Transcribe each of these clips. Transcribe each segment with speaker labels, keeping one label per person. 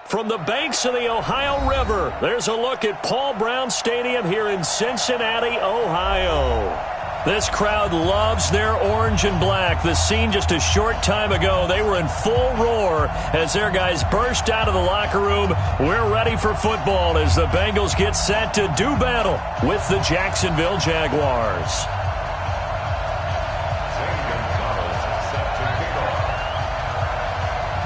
Speaker 1: From the banks of the Ohio River, there's a look at Paul Brown Stadium here in Cincinnati, Ohio. This crowd loves their orange and black. The scene just a short time ago, they were in full roar as their guys burst out of the locker room. We're ready for football as the Bengals get set to do battle with the Jacksonville Jaguars.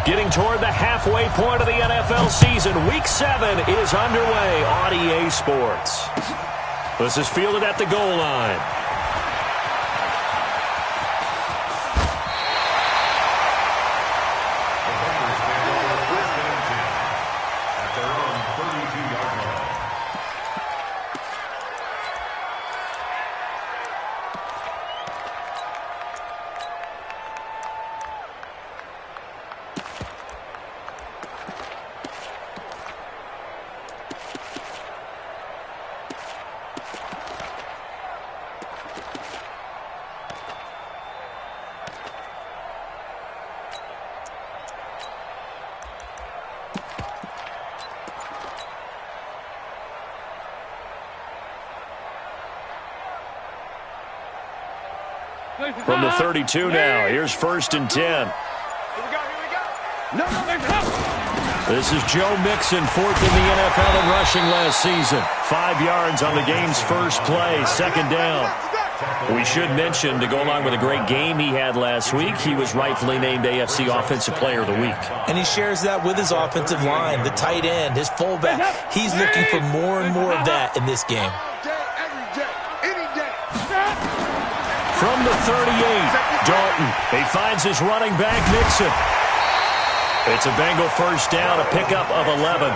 Speaker 1: Getting toward the halfway point of the NFL season, Week 7 is underway on EA Sports. This is fielded at the goal line. From the 32 now, here's 1st and 10.
Speaker 2: Here we go. No.
Speaker 1: This is Joe Mixon, 4th in the NFL in rushing last season. 5 yards on the game's first play, 2nd down. We should mention, to go along with a great game he had last week, he was rightfully named AFC Offensive Player of the Week.
Speaker 3: And he shares that with his offensive line, the tight end, his fullback. He's looking for more and more of that in this game.
Speaker 1: From the 38, Dalton. He finds his running back, Mixon. It's a Bengal first down, a pickup of 11.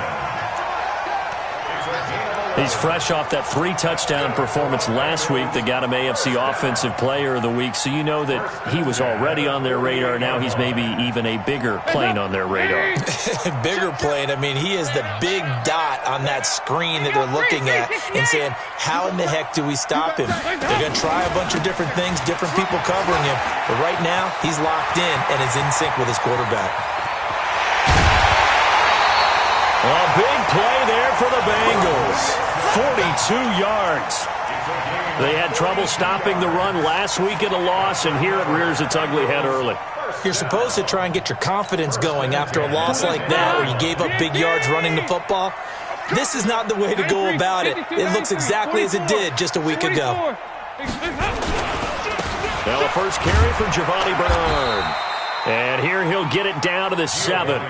Speaker 1: He's fresh off that 3-touchdown performance last week that got him AFC Offensive Player of the Week, so you know that he was already on their radar. Now he's maybe even a bigger plane on their radar.
Speaker 3: Bigger plane. I mean, he is the big dot on that screen that they're looking at and saying, how in the heck do we stop him? They're going to try a bunch of different things, different people covering him, but right now he's locked in and is in sync with his quarterback.
Speaker 1: A big play there for the Bengals. 42 yards. They had trouble stopping the run last week in a loss, and here it rears its ugly head early.
Speaker 3: You're supposed to try and get your confidence going after a loss like that where you gave up big yards running the football. This is not the way to go about it. It looks exactly as it did just a week ago.
Speaker 1: Now a first carry for Giovanni Bernard. And here he'll get it down to the 7.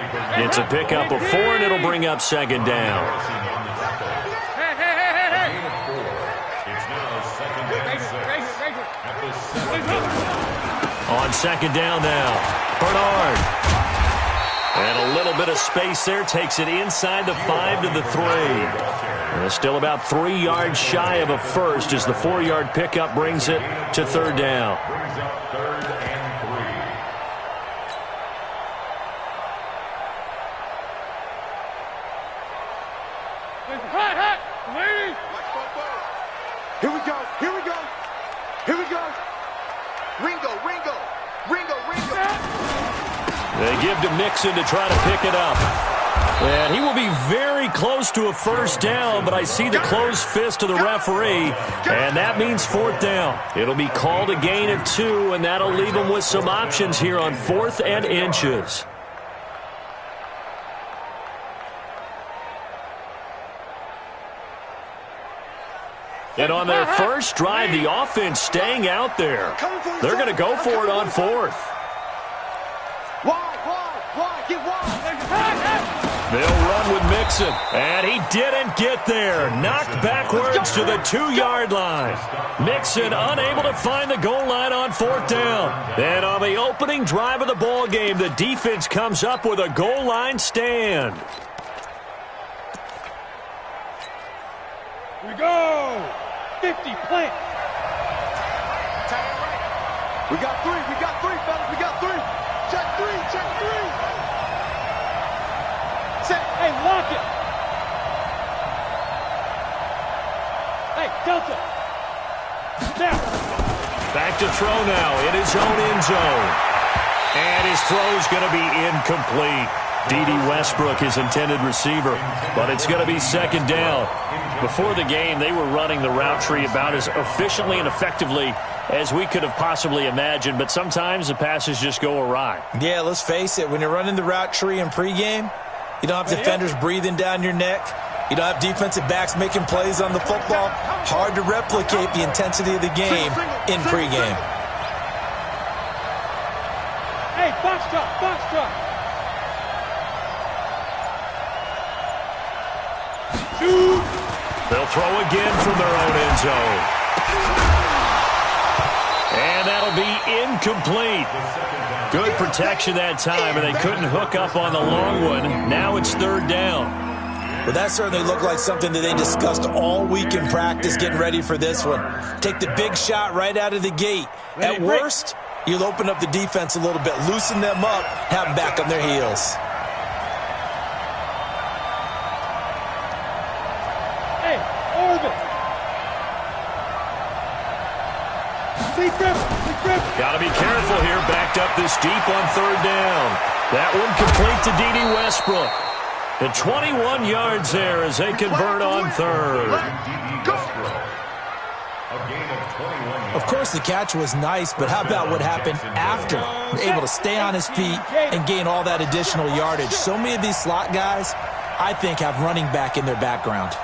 Speaker 1: It's a pickup of 4, and it'll bring up 2nd down. On 2nd down now, Bernard. And a little bit of space there, takes it inside the 5 to the 3. And still about 3 yards shy of a first as the 4-yard pickup brings it to 3rd down. They give to Mixon to try to pick it up. And he will be very close to a first down, but I see the closed fist of the referee, and that means 4th down. It'll be called a gain of 2, and that'll leave them with some options here on 4th and inches. And on their first drive, the offense staying out there. They're going to go for it on 4th. They'll run with Mixon, and he didn't get there. Knocked backwards to the 2-yard line. Mixon unable to find the goal line on 4th down. And on the opening drive of the ball game, the defense comes up with a goal line stand.
Speaker 2: Here we go. 50, plant. We got 3, fellas, we got 3. Check 3. Set, hey, lock it. Hey, Delta. Now.
Speaker 1: Back to throw now in his own end zone. And his throw's going to be incomplete. D.D. Westbrook, his intended receiver. But it's going to be second down. Before the game, they were running the route tree about as efficiently and effectively as we could have possibly imagined. But sometimes the passes just go awry.
Speaker 3: Yeah, let's face it. When you're running the route tree in pregame, you don't have defenders breathing down your neck. You don't have defensive backs making plays on the football. Hard to replicate the intensity of the game in pregame.
Speaker 2: Hey, box drop, box drop.
Speaker 1: They'll throw again from their own end zone. And that'll be incomplete. Good protection that time, and they couldn't hook up on the long one. Now it's third down.
Speaker 3: Well, that certainly looked like something that they discussed all week in practice getting ready for this one. Take the big shot right out of the gate. At worst, you'll open up the defense a little bit, loosen them up, have them back on their heels.
Speaker 2: Hey, orbit.
Speaker 1: Got to be careful here. Backed up this deep on third down. That one complete to D.D. Westbrook. The 21 yards there as they convert on third.
Speaker 3: Of course, the catch was nice, but how about what happened after? Able to stay on his feet and gain all that additional yardage. So many of these slot guys, I think, have running back in their background.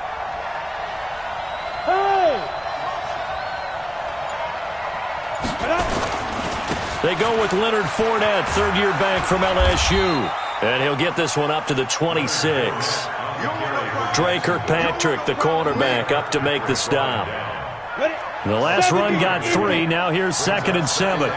Speaker 1: They go with Leonard Fournette, third-year back from LSU. And he'll get this one up to the 26. Dre Kirkpatrick, the cornerback, up to make the stop. The last run got 3. Now here's 2nd and 7.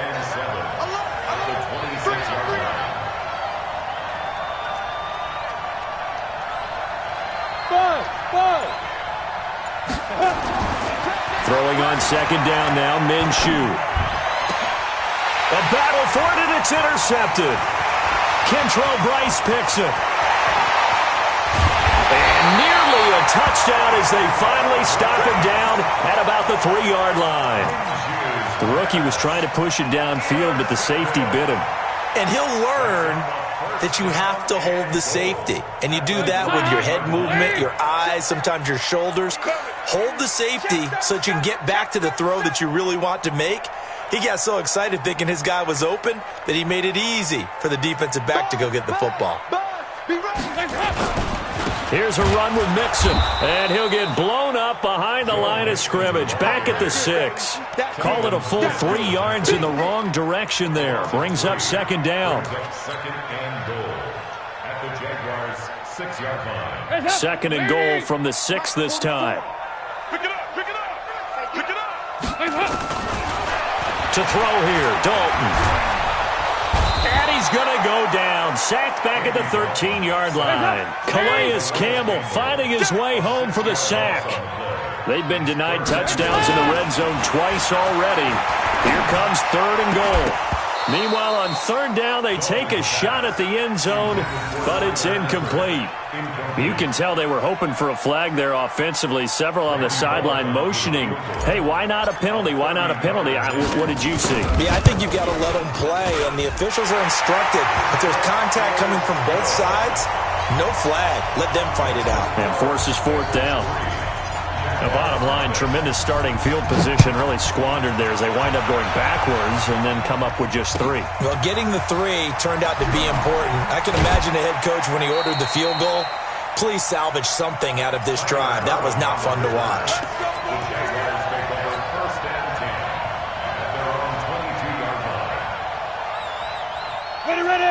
Speaker 1: Throwing on second down now, Minshew. A battle for it, and it's intercepted. Kentrell Bryce picks it. And nearly a touchdown as they finally stop him down at about the 3-yard line. The rookie was trying to push it downfield, but the safety bit him.
Speaker 3: And he'll learn that you have to hold the safety. And you do that with your head movement, your eyes, sometimes your shoulders. Hold the safety so that you can get back to the throw that you really want to make. He got so excited thinking his guy was open that he made it easy for the defensive back to go get the football.
Speaker 1: Here's a run with Mixon, and he'll get blown up behind the line of scrimmage. Back at the 6. Call it a full 3 yards in the wrong direction there. Brings up second down.
Speaker 4: Second and goal at the Jaguars' 6-yard line.
Speaker 1: Second and goal from the 6 this time.
Speaker 2: Pick it up, pick it up, pick it up.
Speaker 1: To throw here, Dalton. And he's going to go down. Sacked back at the 13-yard line. Calais Campbell finding his way home for the sack. They've been denied touchdowns in the red zone twice already. Here comes third and goal. Meanwhile, on third down, they take a shot at the end zone, but it's incomplete. You can tell they were hoping for a flag there offensively. Several on the sideline motioning, hey, why not a penalty? Why not a penalty? What did you see?
Speaker 3: Yeah, I think you've got to let them play, and the officials are instructed. If there's contact coming from both sides, no flag. Let them fight it out.
Speaker 1: And forces fourth down. The bottom line, tremendous starting field position, really squandered there as they wind up going backwards and then come up with just 3.
Speaker 3: Well, getting the 3 turned out to be important. I can imagine the head coach when he ordered the field goal. Please salvage something out of this drive. That was not fun to watch.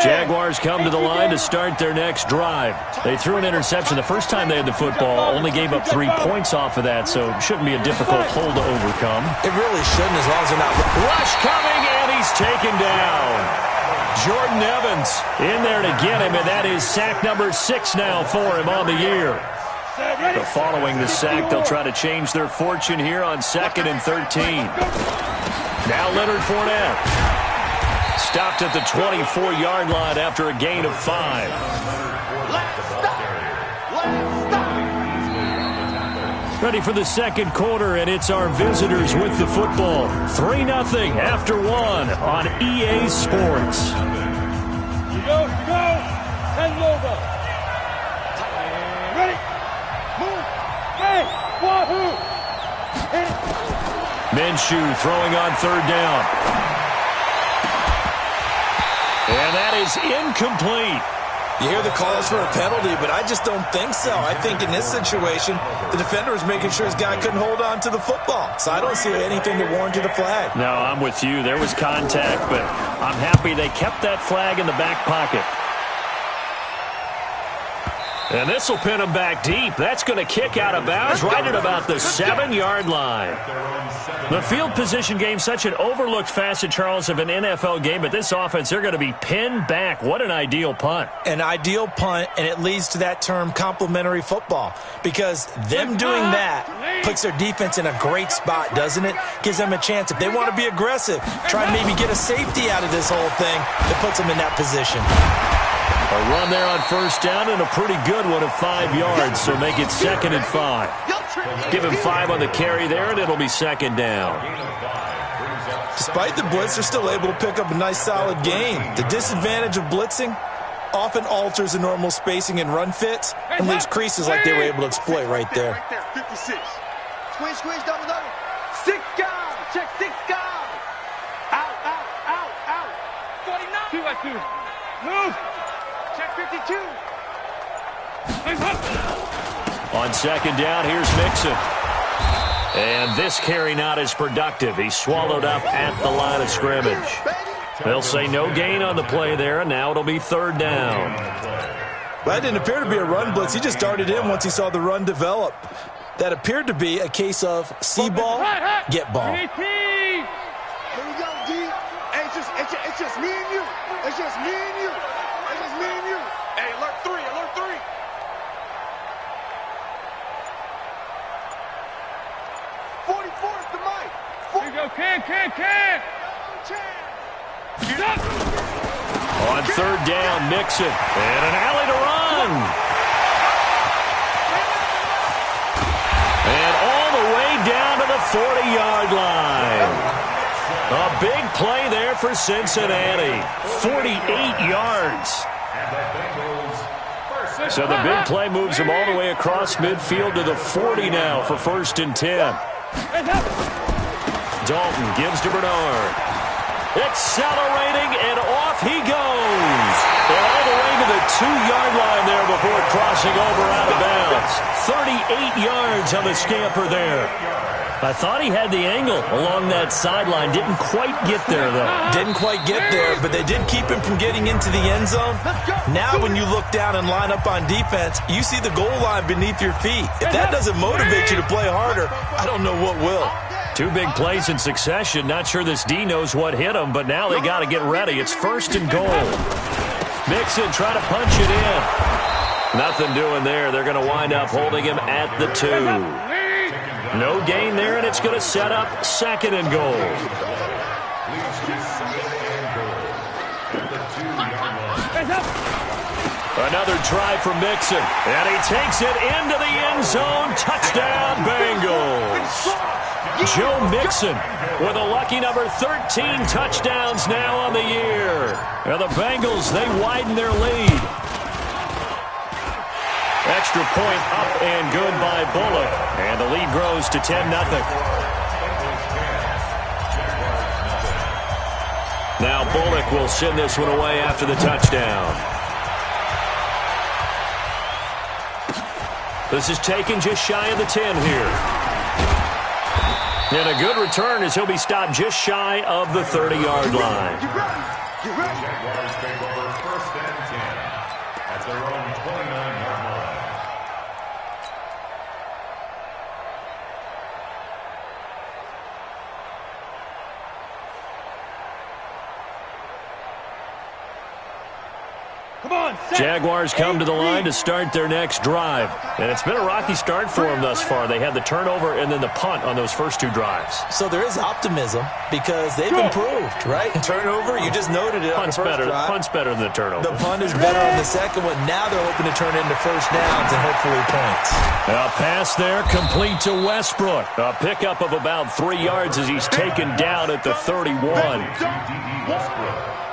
Speaker 1: Jaguars come to the line to start their next drive. They threw an interception the first time they had the football, only gave up 3 points off of that, so it shouldn't be a difficult hole to overcome.
Speaker 3: It really shouldn't, as long as they're not...
Speaker 1: Rush coming, and he's taken down. Jordan Evans in there to get him, and that is sack number 6 now for him on the year. But following the sack, they'll try to change their fortune here on 2nd and 13. Now Leonard Fournette. Stopped at the 24-yard line after a gain of 5. Ready for the second quarter, and it's our visitors with the football. 3-0 after 1 on EA Sports.
Speaker 2: Go, go. Ready? Move. Hey, wahoo. Hit it.
Speaker 1: Minshew throwing on third down. And that is incomplete.
Speaker 3: You hear the calls for a penalty, but I just don't think so. I think in this situation, the defender was making sure his guy couldn't hold on to the football. So I don't see anything to warrant a flag.
Speaker 1: No, I'm with you. There was contact, but I'm happy they kept that flag in the back pocket. And this will pin him back deep. That's going to kick out of bounds right at about the 7-yard line. The field position game, such an overlooked facet, Charles, of an NFL game, but this offense, they're going to be pinned back. What an ideal punt.
Speaker 3: An ideal punt, and it leads to that term complementary football, because them doing that puts their defense in a great spot, doesn't it? Gives them a chance. If they want to be aggressive, try and maybe get a safety out of this whole thing, that puts them in that position.
Speaker 1: A run there on first down and a pretty good one of 5 yards, so make it 2nd and 5. Give him 5 on the carry there, and it'll be 2nd down.
Speaker 3: Despite the blitz, they're still able to pick up a nice, solid gain. The disadvantage of blitzing often alters the normal spacing and run fits and leaves creases like they were able to exploit right there.
Speaker 2: 56. Squeeze, squeeze, double, double. 6 guys. Check 6 guys. Out, out, out, out. 49. 2 by 2. Move. Check 52.
Speaker 1: On 2nd down, here's Mixon. And this carry not as productive. He's swallowed up at the line of scrimmage. They'll say no gain on the play there, and now it'll be 3rd down.
Speaker 3: That didn't appear to be a run blitz. He just darted in once he saw the run develop. That appeared to be a case of see ball, get ball.
Speaker 2: Here we go, D. Hey, it's just me and you. It's just me and you. It's just me and you. Hey, alert 3, alert 3. 44 is the mic. Here we go, can. Get up.
Speaker 1: On 3rd down, Mixon. And an alley to run. And all the way down to the 40-yard line. A big play there for Cincinnati. 48 yards. So the big play moves him all the way across midfield to the 40 now for 1st and 10. Dalton gives to Bernard. Accelerating, and off he goes. And all the way to the 2-yard line there before crossing over out of bounds. 38 yards on the scamper there. I thought he had the angle along that sideline. Didn't quite get there, though.
Speaker 3: Didn't quite get there, but they did keep him from getting into the end zone. Now when you look down and line up on defense, you see the goal line beneath your feet. If that doesn't motivate you to play harder, I don't know what will.
Speaker 1: 2 big plays in succession. Not sure this D knows what hit him, but now they got to get ready. It's 1st and goal. Mixon trying to punch it in. Nothing doing there. They're going to wind up holding him at the 2. No gain there, and it's going to set up 2nd and goal. Another try for Mixon, and he takes it into the end zone. Touchdown, Bengals. Joe Mixon with a lucky number 13 touchdowns now on the year. And the Bengals, they widen their lead. Extra point up and good by Bullock. And the lead grows to 10-0. Now Bullock will send this one away after the touchdown. This is taken just shy of the 10 here. And a good return as he'll be stopped just shy of the 30-yard line.
Speaker 4: Jaguars take over 1st and 10 at their own 29-yard line.
Speaker 1: Jaguars come to the line to start their next drive. And it's been a rocky start for them thus far. They had the turnover and then the punt on those first 2 drives.
Speaker 3: So there is optimism because they've improved, right? Turnover, you just noted it on the first drive.
Speaker 1: Punt's better than the turnover.
Speaker 3: The punt is better on the second one. Now they're hoping to turn into 1st downs and hopefully points.
Speaker 1: A pass there complete to Westbrook. A pickup of about 3 yards as he's taken down at the 31.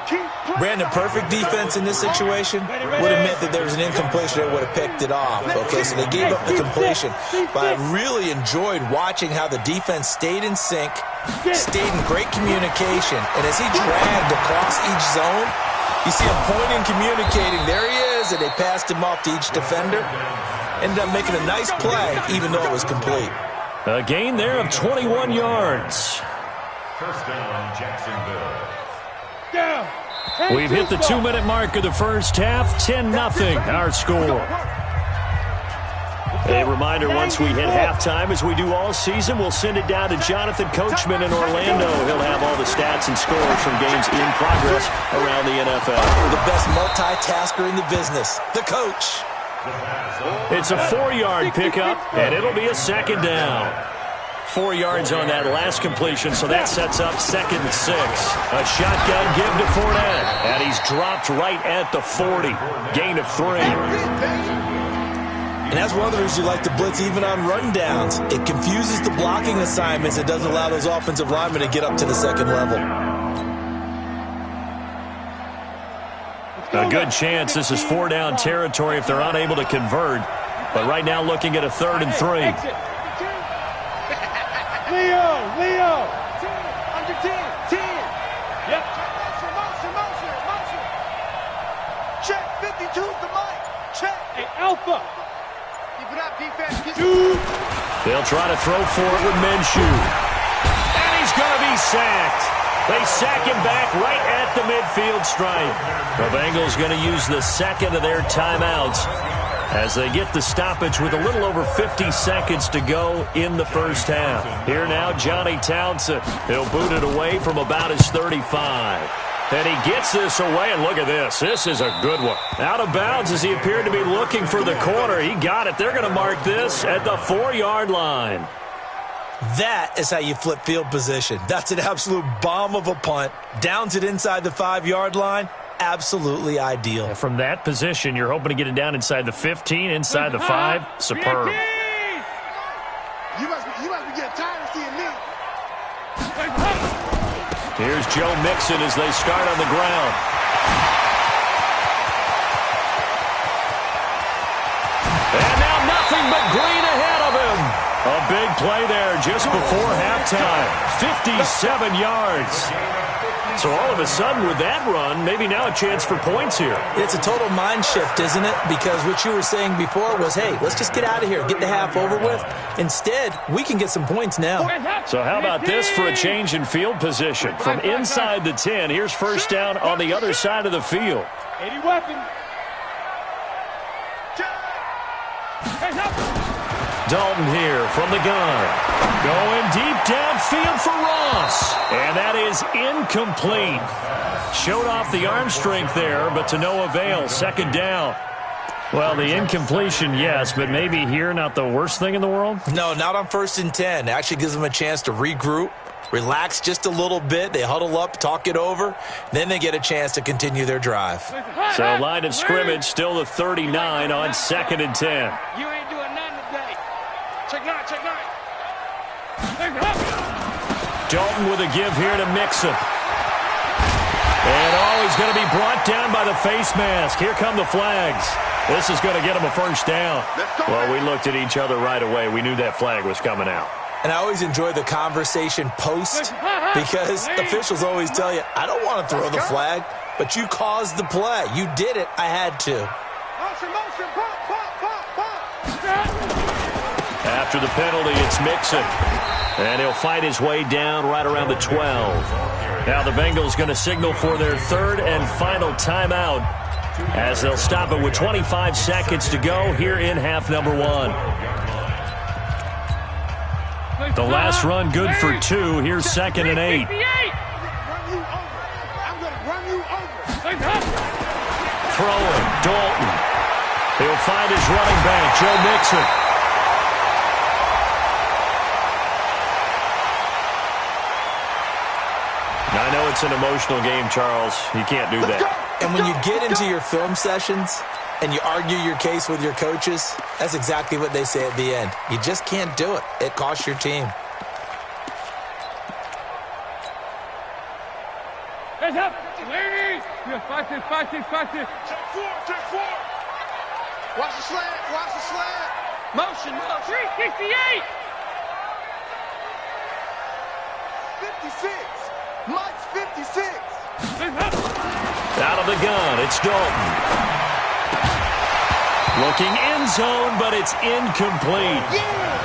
Speaker 2: Keep
Speaker 3: Brandon, perfect defense in this situation would have meant that there was an incompletion that would have picked it off. Okay, so they gave up the completion. But I really enjoyed watching how the defense stayed in sync, stayed in great communication. And as he dragged across each zone, you see him pointing, communicating. There he is, and they passed him off to each defender. Ended up making a nice play, even though it was complete.
Speaker 1: A gain there of 21 yards.
Speaker 4: First down, Jacksonville.
Speaker 2: Down.
Speaker 1: We've hit the 2-minute mark of the first half. 10-0 our score. A reminder, once we hit halftime, as we do all season, we'll send it down to Jonathan Coachman in Orlando. He'll have all the stats and scores from games in progress around the NFL.
Speaker 3: The best multitasker in the business, the coach.
Speaker 1: It's a 4-yard pickup, and it'll be a second down. 4 yards on that last completion, so that sets up 2nd and 6. A shotgun give to Fournette, and he's dropped right at the 40. Gain of 3.
Speaker 3: And that's one of the reasons you like to blitz even on rundowns. It confuses the blocking assignments. It doesn't allow those offensive linemen to get up to the second level.
Speaker 1: A good chance this is 4-down territory if they're unable to convert. But right now looking at a 3rd and 3.
Speaker 2: Leo. Under 10. Yep. Motion. Check. 52's the mic. Check. Hey, Alpha. Keep it up, defense.
Speaker 1: They'll try to throw for it with Minshew. And he's going to be sacked. They sack him back right at the midfield stripe. The Bengals going to use the second of their timeouts as they get the stoppage with a little over 50 seconds to go in the first half. Here now, Johnny Townsend. He'll boot it away from about his 35. And he gets this away, and look at this. This is a good one. Out of bounds as he appeared to be looking for the corner. He got it. They're going to mark this at the 4-yard line.
Speaker 3: That is how you flip field position. That's an absolute bomb of a punt. Downs it inside the 5-yard line. Absolutely ideal.
Speaker 1: And from that position, you're hoping to get it down inside the 15, inside the 5. Superb.
Speaker 2: You must be getting tired of seeing me.
Speaker 1: Here's Joe Mixon as they start on the ground. And now nothing but green ahead of him. A big play there just before halftime. 57 yards. So all of a sudden with that run, maybe now a chance for points here.
Speaker 3: It's a total mind shift, isn't it? Because what you were saying before was, hey, let's just get out of here, get the half over with. Instead, we can get some points now.
Speaker 1: So how about this for a change in field position? From inside the 10, here's first down on the other side of the field.
Speaker 2: 80 weapon.
Speaker 1: Dalton here from the gun. Going deep downfield for Ross. And that is incomplete. Showed off the arm strength there, but to no avail. Second down. Well, the incompletion, yes, but maybe here not the worst thing in the world?
Speaker 3: No, not on 1st and 10. It actually gives them a chance to regroup, relax just a little bit. They huddle up, talk it over. Then they get a chance to continue their drive.
Speaker 1: So line of scrimmage still the 39 on 2nd and 10.
Speaker 2: You ain't doing nothing today. Check 9.
Speaker 1: Dalton with a give here to Mixon. And he's going to be brought down by the face mask. Here come the flags. This is going to get him a first down. Well, we looked at each other right away. We knew that flag was coming out.
Speaker 3: And I always enjoy the conversation post because officials always tell you, I don't want to throw the flag, but you caused the play. You did it. I had to.
Speaker 1: After the penalty, it's Mixon. And he'll fight his way down right around the 12. Now the Bengals going to signal for their third and final timeout as they'll stop it with 25 seconds to go here in half number 1. The last run good for 2. Here's 2nd and 8. Throwing, Dalton. He'll find his running back, Joe Mixon. I know it's an emotional game, Charles. You can't do that.
Speaker 3: And when you get into your film sessions and you argue your case with your coaches, that's exactly what they say at the end. You just can't do it. It costs your team.
Speaker 2: Hands up. Ladies! Yeah, 5-6, 5-6, 5-6. Check four. Watch the slant. Motion. 368. 56. Mike's 56.
Speaker 1: Out of the gun, it's Dalton. Looking end zone, but it's incomplete.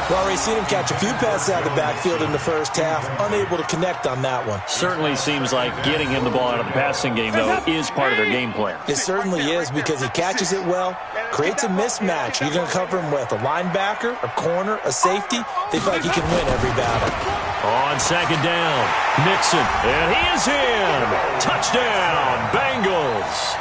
Speaker 3: We've already seen him catch a few passes out of the backfield in the first half, unable to connect on that one.
Speaker 1: Certainly seems like getting him the ball out of the passing game, though, is part of their game plan.
Speaker 3: It certainly is, because he catches it well, creates a mismatch. You're going to cover him with a linebacker, a corner, a safety. They feel like he can win every battle.
Speaker 1: On second down, Mixon, and he is in. Touchdown, Bengals.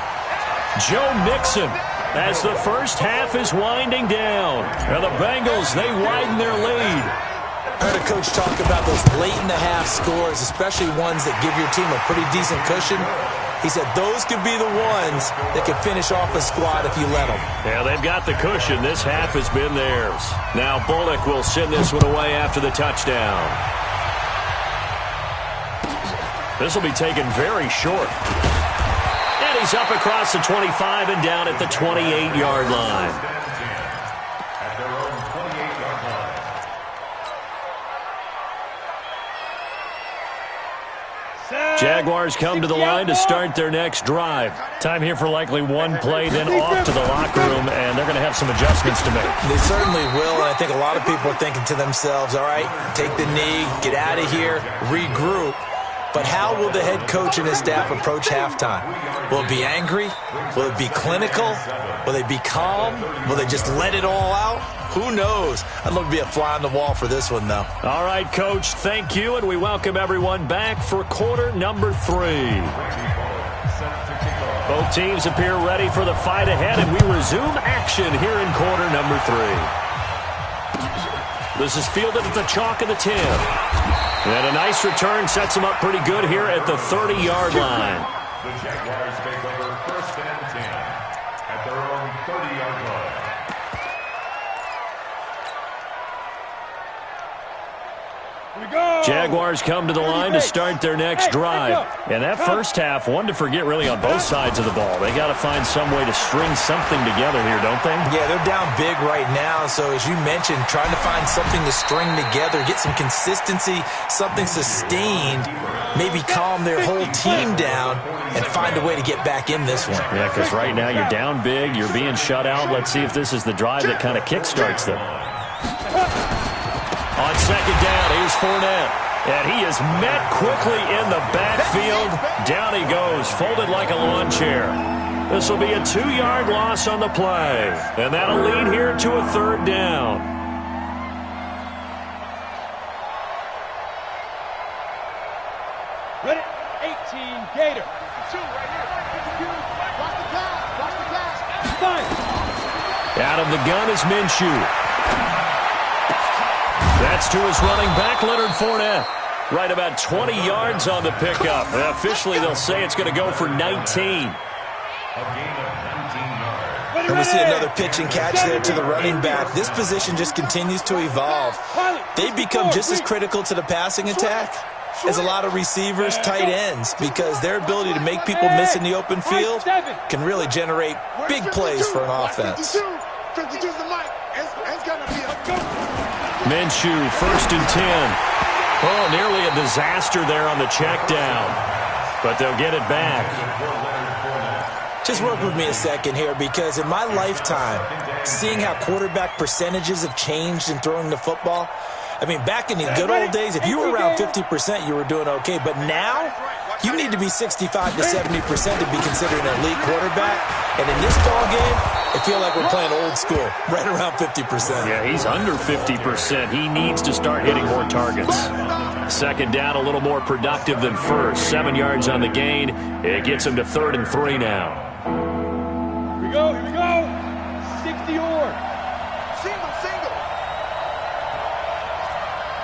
Speaker 1: Joe Mixon, as the first half is winding down. And the Bengals, they widen their lead.
Speaker 3: I heard a coach talk about those late-in-the-half scores, especially ones that give your team a pretty decent cushion. He said those could be the ones that could finish off a squad if you let them.
Speaker 1: Yeah, they've got the cushion. This half has been theirs. Now Bullock will send this one away after the touchdown. This will be taken very short. And he's up across the 25 and down at the 28-yard line.
Speaker 4: At their own 28-yard line.
Speaker 1: Jaguars come to the line to start their next drive. Time here for likely one play, then off to the locker room, and they're going to have some adjustments to make.
Speaker 3: They certainly will, and I think a lot of people are thinking to themselves, all right, take the knee, get out of here, regroup. But how will the head coach and his staff approach halftime? Will it be angry? Will it be clinical? Will they be calm? Will they just let it all out? Who knows? I'd love to be a fly on the wall for this one, though.
Speaker 1: All right, Coach, thank you, and we welcome everyone back for quarter number 3. Both teams appear ready for the fight ahead, and we resume action here in quarter number 3. This is fielded at the chalk of the 10. And a nice return sets them up pretty good here at the 30-yard line.
Speaker 4: The Jaguars take over first and 10 at their own 30-yard line.
Speaker 1: Jaguars come to the line to start their next drive. And that first half, one to forget really on both sides of the ball. They got to find some way to string something together here, don't they?
Speaker 3: Yeah, they're down big right now. So as you mentioned, trying to find something to string together, get some consistency, something sustained, maybe calm their whole team down and find a way to get back in this one.
Speaker 1: Yeah, because right now you're down big, you're being shut out. Let's see if this is the drive that kind of kickstarts them. On second down, here's Fournette. And he is met quickly in the backfield. Down he goes, folded like a lawn chair. This will be a 2-yard loss on the play. And that'll lead here to a third down.
Speaker 2: Ready? 18, Gator. 2 right here. Watch the pass. Fine.
Speaker 1: Out of the gun is Minshew. That's to his running back, Leonard Fournette. Right about 20 yards on the pickup. And officially, they'll say it's going to go for 19.
Speaker 4: A gain of 19 yards.
Speaker 3: And we see another pitch and catch there to the running back. This position just continues to evolve. They become just as critical to the passing attack as a lot of receivers, tight ends, because their ability to make people miss in the open field can really generate big plays for an offense.
Speaker 2: 52's the mic. It's going to be a go.
Speaker 1: Minshew, 1st and 10. Oh, nearly a disaster there on the check down. But they'll get it back.
Speaker 3: Just work with me a second here, because in my lifetime, seeing how quarterback percentages have changed in throwing the football, I mean, back in the good old days, if you were around 50%, you were doing okay. But now, you need to be 65 to 70% to be considered an elite quarterback. And in this ball game, I feel like we're playing old school, right around 50%.
Speaker 1: Yeah, he's under 50%. He needs to start hitting more targets. Second down, a little more productive than first. 7 yards on the gain. It gets him to 3rd and 3 now.
Speaker 2: Here we go. 60 or. Single.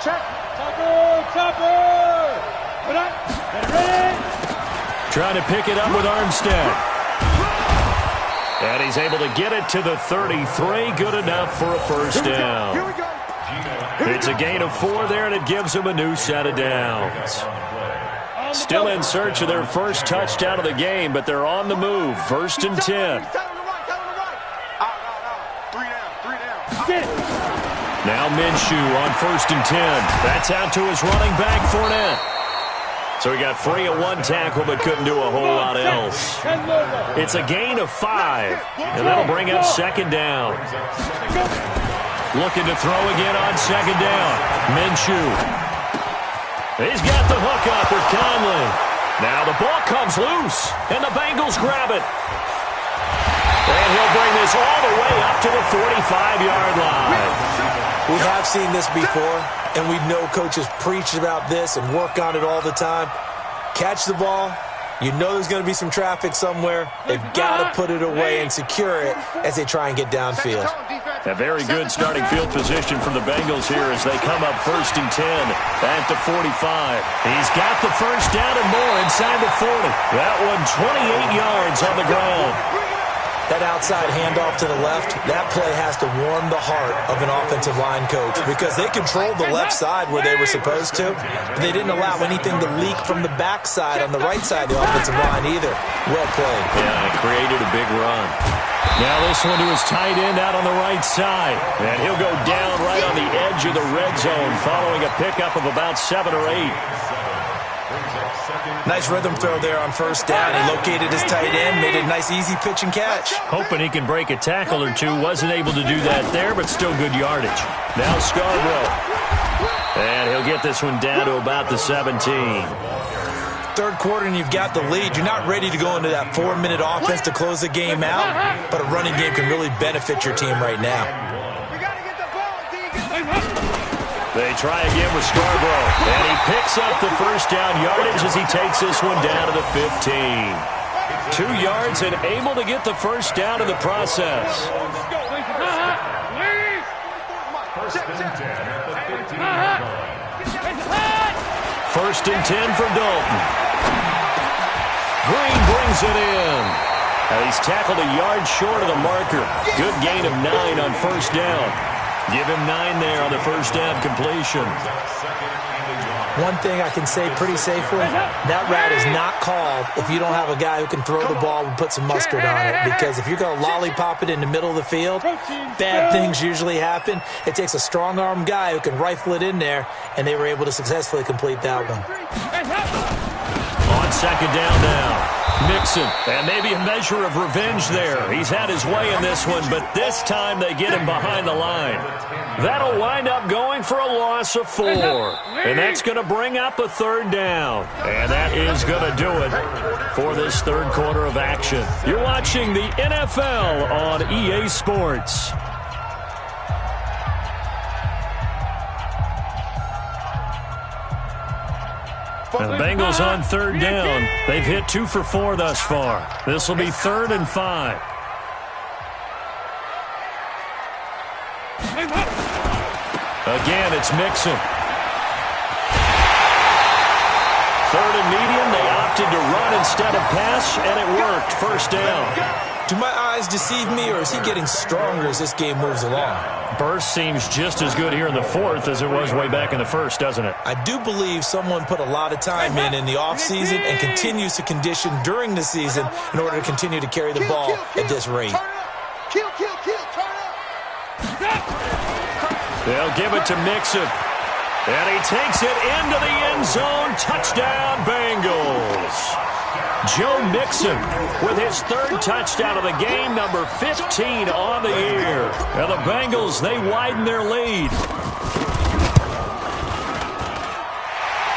Speaker 2: Check. Topper. Put up. Ready.
Speaker 1: Trying to pick it up with Armstead. And he's able to get it to the 33. Good enough for a first down.
Speaker 2: Here we go.
Speaker 1: It's a gain of 4 there, and it gives him a new set of downs. Still in search of their first touchdown of the game, but they're on the move. 1st and 10. Now Minshew on 1st and 10. That's out to his running back, Fournette. So he got free of one tackle but couldn't do a whole lot else. It's a gain of 5, and that'll bring up 2nd down. Looking to throw again on 2nd down. Minshew. He's got the hook up with Conley. Now the ball comes loose, and the Bengals grab it. And he'll bring this all the way up to the 45-yard line.
Speaker 3: We have seen this before, and we know coaches preach about this and work on it all the time. Catch the ball. You know there's going to be some traffic somewhere. They've got to put it away and secure it as they try and get downfield.
Speaker 1: A very good starting field position for the Bengals here as they come up 1st and 10 at the 45. He's got the first down and more inside the 40. That one 28 yards on the ground.
Speaker 3: That outside handoff to the left, that play has to warm the heart of an offensive line coach because they controlled the left side where they were supposed to, but they didn't allow anything to leak from the backside on the right side of the offensive line either. Well played.
Speaker 1: Yeah, it created a big run. Now this one to his tight end out on the right side. And he'll go down right on the edge of the red zone following a pickup of about 7 or 8.
Speaker 3: Nice rhythm throw there on 1st down. He located his tight end, made a nice easy pitch and catch.
Speaker 1: Hoping he can break a tackle or two. Wasn't able to do that there, but still good yardage. Now Scarborough. And he'll get this one down to about the 17.
Speaker 3: 3rd quarter and you've got the lead. You're not ready to go into that 4-minute offense to close the game out, but a running game can really benefit your team right now.
Speaker 1: They try again with Scarborough, and he picks up the first down yardage as he takes this one down to the 15. 2 yards and able to get the first down in the process. 1st and 10 for Dalton. Green brings it in. He's tackled a yard short of the marker. Good gain of 9 on 1st down. Give him 9 there on the first down completion.
Speaker 3: One thing I can say pretty safely, that route is not called if you don't have a guy who can throw the ball and put some mustard on it. Because if you're going to lollipop it in the middle of the field, bad things usually happen. It takes a strong-arm guy who can rifle it in there, and they were able to successfully complete that one.
Speaker 1: On 2nd down now. Mixon, and maybe a measure of revenge there. He's had his way in this one, but this time they get him behind the line. That'll wind up going for a loss of 4. And that's going to bring up a 3rd down. And that is going to do it for this 3rd quarter of action. You're watching the NFL on EA Sports. And the Bengals on 3rd down. They've hit 2 for 4 thus far. This will be 3rd and 5. Again, it's Mixon. 3rd and medium. They opted to run instead of pass, and it worked. 1st down.
Speaker 3: Do my eyes deceive me, or is he getting stronger as this game moves along?
Speaker 1: Burst seems just as good here in the 4th as it was way back in the 1st, doesn't it?
Speaker 3: I do believe someone put a lot of time in the offseason and continues to condition during the season in order to continue to carry the ball at this rate.
Speaker 1: They'll give it to Mixon. And he takes it into the end zone. Touchdown, Bengals. Joe Mixon with his 3rd touchdown of the game, number 15 on the year. And the Bengals, they widen their lead.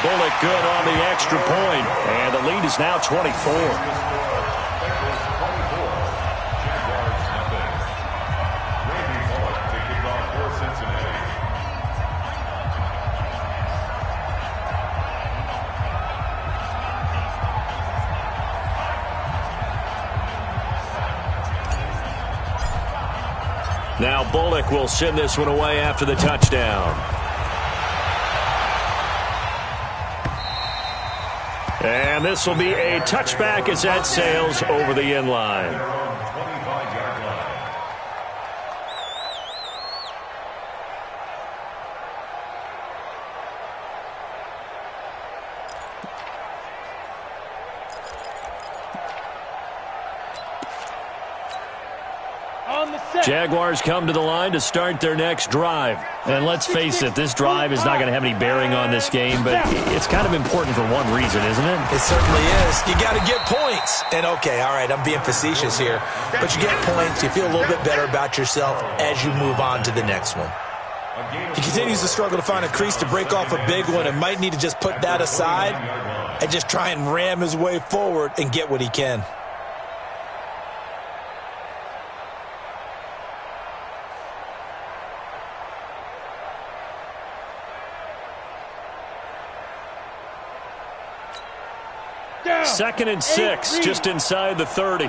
Speaker 1: Bullock good on the extra point, and the lead is now 24. Now Bullock will send this one away after the touchdown. And this will be a touchback as that sails over the end line. Jaguars come to the line to start their next drive. And let's face it, this drive is not going to have any bearing on this game, but it's kind of important for one reason, isn't it?
Speaker 3: It certainly is. You got to get points. And okay, all right, I'm being facetious here, but you get points, you feel a little bit better about yourself as you move on to the next one. He continues to struggle to find a crease to break off a big one and might need to just put that aside and just try and ram his way forward and get what he can.
Speaker 1: Second and 6, just inside the 30.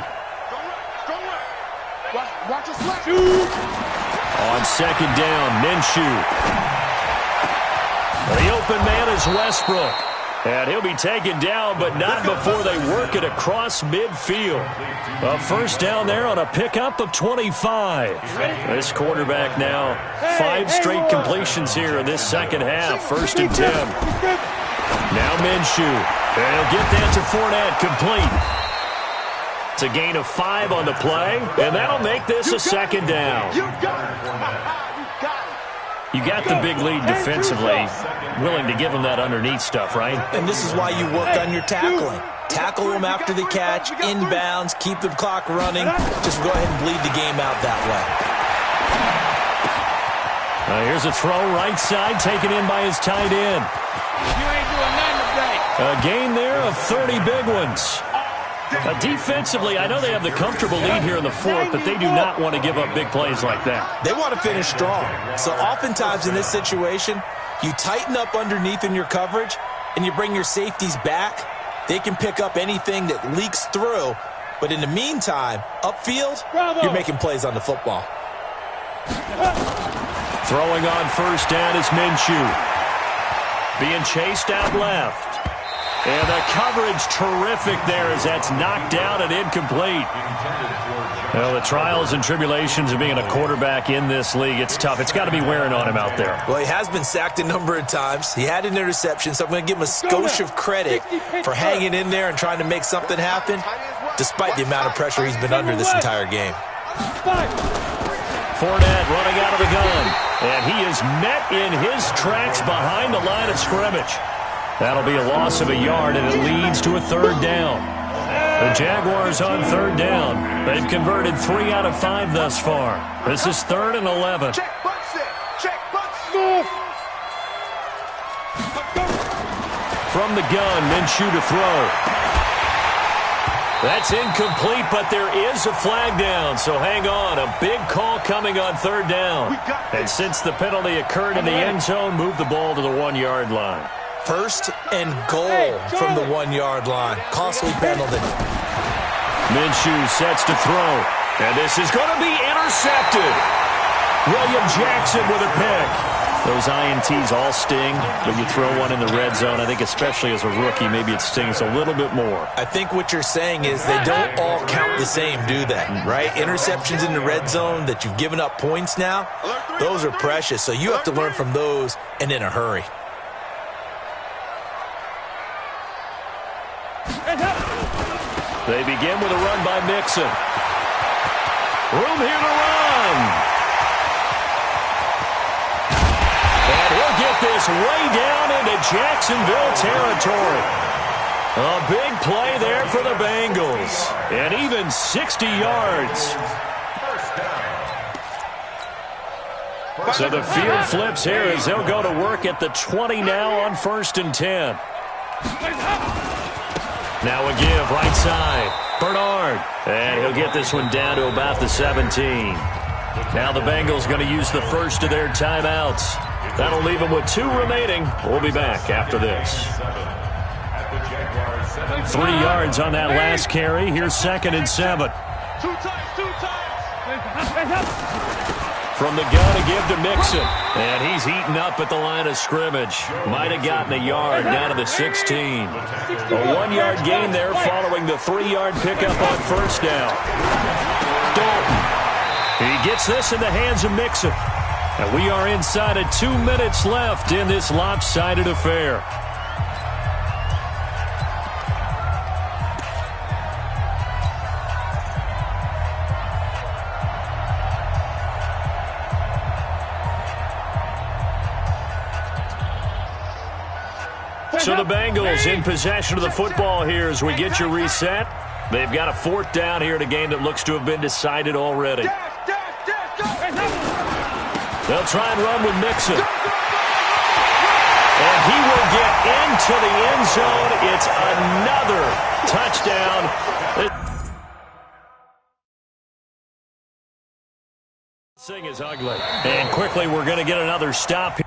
Speaker 1: On second down, Minshew. The open man is Westbrook. And he'll be taken down, but not before they work it across midfield. A first down there on a pickup of 25. This quarterback now, 5 straight completions here in this second half. First and 10. Now Minshew. And he'll get that to Fournette, complete. It's a gain of 5 on the play, and that'll make this a second down. You got the big lead defensively, willing to give them that underneath stuff, right?
Speaker 3: And this is why you work on your tackling. Tackle them after the catch, inbounds, keep the clock running. Just go ahead and bleed the game out that way.
Speaker 1: Here's a throw right side, taken in by his tight end.
Speaker 2: You ain't doing nothing today.
Speaker 1: A gain there of 30 big ones. Defensively, I know they have the comfortable lead here in the fourth, but they do not want to give up big plays like that.
Speaker 3: They want to finish strong. So oftentimes in this situation, you tighten up underneath in your coverage, and you bring your safeties back. They can pick up anything that leaks through. But in the meantime, upfield, you're making plays on the football.
Speaker 1: Throwing on first down is Minshew. Being chased out left. And the coverage terrific there as that's knocked down and incomplete. Well, the trials and tribulations of being a quarterback in this league, it's tough. It's got to be wearing on him out there.
Speaker 3: Well, he has been sacked a number of times. He had an interception, so I'm going to give him a skosh of credit for hanging in there and trying to make something happen, despite the amount of pressure he's been under this entire game.
Speaker 1: Fournette running out of the gun. And he is met in his tracks behind the line of scrimmage. That'll be a loss of a yard, and it leads to a third down. The Jaguars on third down. They've converted 3 out of 5 thus far. This is 3rd and 11.
Speaker 2: Check, butts it. Check, butts, move.
Speaker 1: From the gun, Minshew to throw. That's incomplete, but there is a flag down, so hang on. A big call coming on third down. And since the penalty occurred in the end zone, move the ball to the 1-yard line.
Speaker 3: First and goal from the 1-yard line. Costly penalty.
Speaker 1: Minshew sets to throw. And this is going to be intercepted. William Jackson with a pick. Those INTs all sting, but you throw one in the red zone. I think especially as a rookie, maybe it stings a little bit more.
Speaker 3: I think what you're saying is they don't all count the same, do they? Right? Interceptions in the red zone that you've given up points now, those are precious. So you have to learn from those and in a hurry.
Speaker 1: They begin with a run by Mixon. Room here to run. And he'll get this way down into Jacksonville territory. A big play there for the Bengals. And even 60 yards. So the field flips here as they'll go to work at the 20 now on 1st and 10. Now a give right side. Bernard. And he'll get this one down to about the 17. Now the Bengals going to use the first of their timeouts. That'll leave them with 2 remaining. We'll be back after this. 3 yards on that last carry. Here's 2nd and 7.
Speaker 2: 2 times.
Speaker 1: From the gun to give to Mixon. And he's heating up at the line of scrimmage. Might have gotten a yard down to the 16. A 1-yard gain there following the 3-yard pickup on first down. Dalton. He gets this in the hands of Mixon. And we are inside of 2 minutes left in this lopsided affair. So the Bengals in possession of the football here as we get you reset. They've got a 4th down here in a game that looks to have been decided already. They'll try and run with Mixon. And he will get into the end zone. It's another touchdown. This thing is ugly. And quickly we're going to get another stop here.